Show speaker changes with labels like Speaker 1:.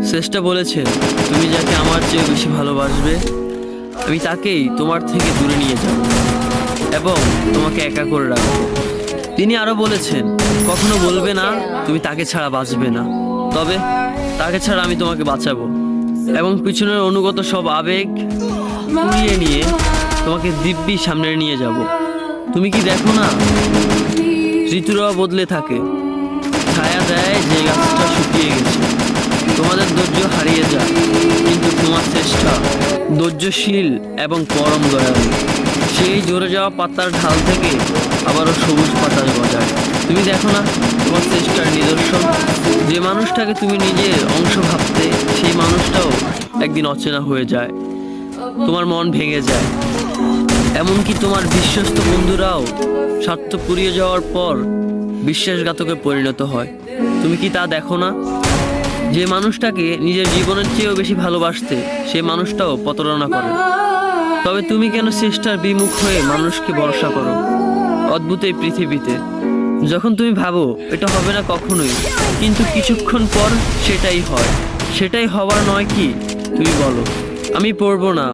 Speaker 1: শ্রেষ্ঠা বলেছে, তুমি যাকে আমার চেয়ে বেশি ভালোবাসবে আমি তাকেই তোমার থেকে দূরে নিয়ে যাব এবং তোমাকে একা করে রাখবো। তিনি আরো বলেছেন, কখনো বলবে না তুমি তাকে ছাড়া বাঁচবে না, তবে তাকে ছাড়া আমি তোমাকে বাঁচাবো এবং পিছনের অনুগত সব আবেগ পুড়িয়ে নিয়ে তোমাকে দিব্যি সামনে নিয়ে যাব। তুমি কি দেখো না, ঋতুরাও বদলে থাকে, ছায়া দেয় যে গাছটা শুকিয়ে গেছে। তোমাদের ধৈর্য হারিয়ে যায়, কিন্তু তোমার চেষ্টা ধৈর্যশীল এবং পরম দয়ালু। সেই ঝরে যাওয়া পাতার ঢাল থেকে আবারও সবুজ পাতা গজায়। তুমি দেখো না তোমার চেষ্টার নিদর্শন? যে মানুষটাকে তুমি নিজের অংশ ভাবতে, সেই মানুষটাও একদিন অচেনা হয়ে যায়, তোমার মন ভেঙে যায়। এমনকি তোমার বিশ্বস্ত বন্ধুরাও স্বার্থ পুড়িয়ে যাওয়ার পর বিশ্বাসঘাতকে পরিণত হয়। তুমি কি তা দেখো না? যে মানুষটাকে নিজের জীবনের চেয়েও বেশি ভালোবাসতে, সেই মানুষটাও প্রতারণা করে। তবে তুমি কেন চেষ্টার বিমুখ হয়ে মানুষকে ভরসা করো? অদ্ভুত এই পৃথিবীতে, যখন তুমি ভাবো এটা হবে না কখনোই, কিন্তু কিছুক্ষণ পর সেটাই হয়। সেটাই হওয়ার নয় কি? তুমি বলো। আমি পড়বো না।